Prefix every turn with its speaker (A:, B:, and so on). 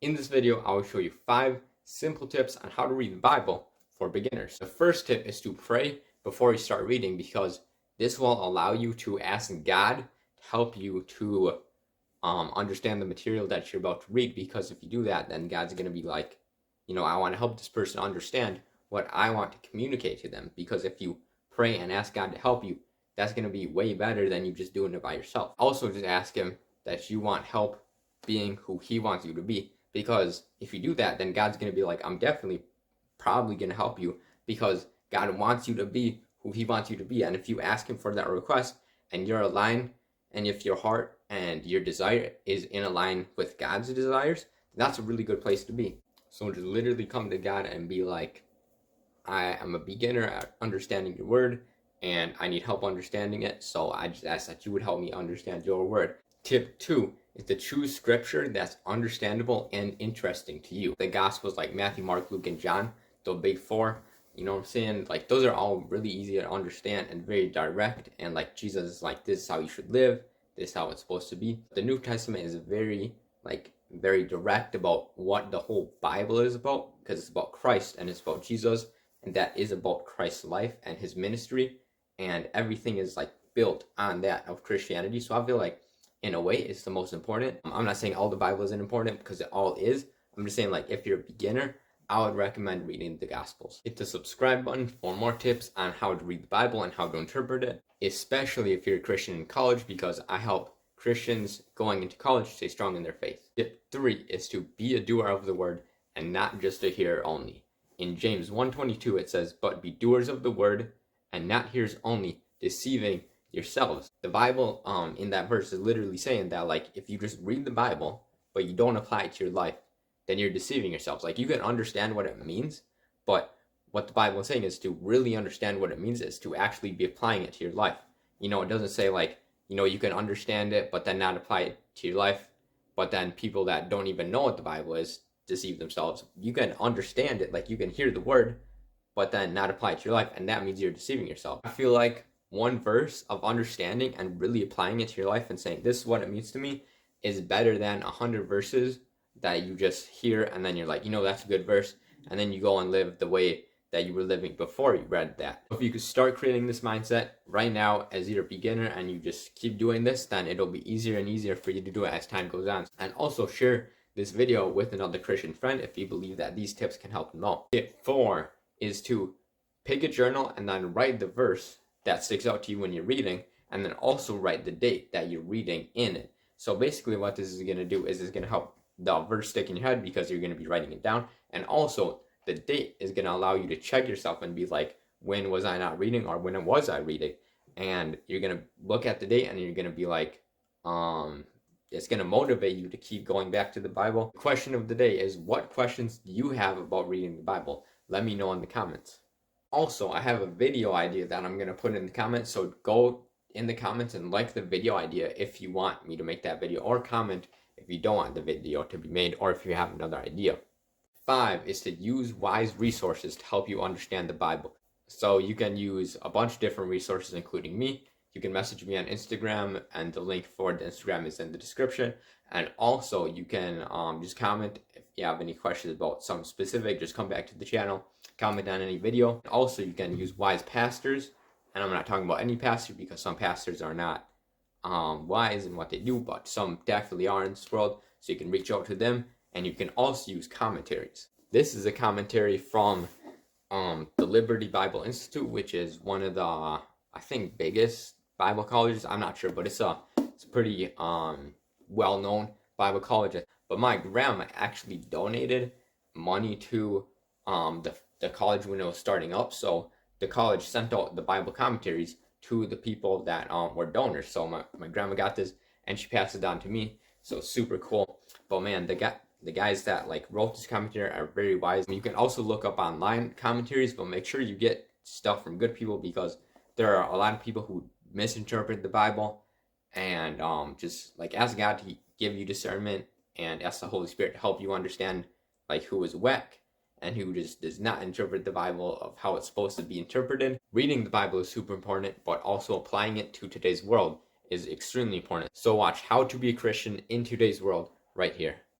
A: In this video, I will show you 5 simple tips on how to read the Bible for beginners. The first tip is to pray before you start reading, because this will allow you to ask God to help you to understand the material that you're about to read. Because if you do that, then God's going to be like, I want to help this person understand what I want to communicate to them. Because if you pray and ask God to help you, that's going to be way better than you just doing it by yourself. Also, just ask Him that you want help being who He wants you to be. Because if you do that, then God's going to be like, I'm definitely probably going to help you, because God wants you to be who He wants you to be. And if you ask Him for that request and you're aligned, and if your heart and your desire is in line with God's desires, that's a really good place to be. So just literally come to God and be like, I am a beginner at understanding your word, and I need help understanding it. So I just ask that you would help me understand your word. Tip 2 is to choose scripture that's understandable and interesting to you. The Gospels like Matthew, Mark, Luke, and John, the big 4, you know what I'm saying? Like, those are all really easy to understand and very direct. And like, Jesus is like, this is how you should live. This is how it's supposed to be. The New Testament is very direct about what the whole Bible is about, because it's about Christ and it's about Jesus, and that is about Christ's life and His ministry, and everything is like built on that of Christianity. So I feel like in a way it's the most important. I'm not saying all the Bible isn't important, because it all is. I'm just saying, like, if you're a beginner, I would recommend reading the Gospels. Hit the subscribe button for more tips on how to read the Bible and how to interpret it, especially if you're a Christian in college, because I help Christians going into college stay strong in their faith. Tip 3 is to be a doer of the word and not just a hearer only. In James 1:22 it says, "But be doers of the word and not hearers only, deceiving yourselves." The Bible in that verse is literally saying that, like, if you just read the Bible but you don't apply it to your life, then you're deceiving yourselves. Like, you can understand what it means, but what the Bible is saying is to really understand what it means is to actually be applying it to your life. It doesn't say, like, you can understand it but then not apply it to your life, but then people that don't even know what the Bible is deceive themselves. You can understand it, like, you can hear the word but then not apply it to your life, and that means you're deceiving yourself. I feel like one verse of understanding and really applying it to your life and saying, this is what it means to me, is better than 100 verses that you just hear and then you're like, that's a good verse, and then you go and live the way that you were living before you read that. If you could start creating this mindset right now as you're a beginner and you just keep doing this, then it'll be easier and easier for you to do it as time goes on. And also share this video with another Christian friend if you believe that these tips can help them out. Tip 4 is to pick a journal and then write the verse that sticks out to you when you're reading, and then also write the date that you're reading in it. So basically what this is going to do is it's going to help the verse stick in your head, because you're going to be writing it down, and also the date is going to allow you to check yourself and be like, when was I not reading, or when was I reading? And you're going to look at the date and you're going to be like, it's going to motivate you to keep going back to the Bible. The question of the day is, what questions do you have about reading the Bible? Let me know in the comments. Also, I have a video idea that I'm going to put in the comments, so go in the comments and like the video idea if you want me to make that video, or comment if you don't want the video to be made, or if you have another idea. 5 is to use wise resources to help you understand the Bible. So you can use a bunch of different resources, including me. You can message me on Instagram, and the link for the Instagram is in the description. And also you can just comment if you have any questions about something specific. Just come back to the channel, comment on any video. Also, you can use wise pastors, and I'm not talking about any pastor, because some pastors are not wise in what they do, but some definitely are in this world. So you can reach out to them, and you can also use commentaries. This is a commentary from the Liberty Bible Institute, which is one of the, I think, biggest Bible colleges. I'm not sure, but it's a pretty well-known Bible college. But my grandma actually donated money to the college when it was starting up. So the college sent out the Bible commentaries to the people that were donors. So my grandma got this, and she passed it on to me. So super cool. But man, the guys that wrote this commentary are very wise. You can also look up online commentaries, but make sure you get stuff from good people, because there are a lot of people who misinterpret the Bible. And just ask God to give you discernment, and ask the Holy Spirit to help you understand who is whack and who just does not interpret the Bible of how it's supposed to be interpreted. Reading the Bible is super important, but also applying it to today's world is extremely important. So watch How to Be a Christian in Today's World right here.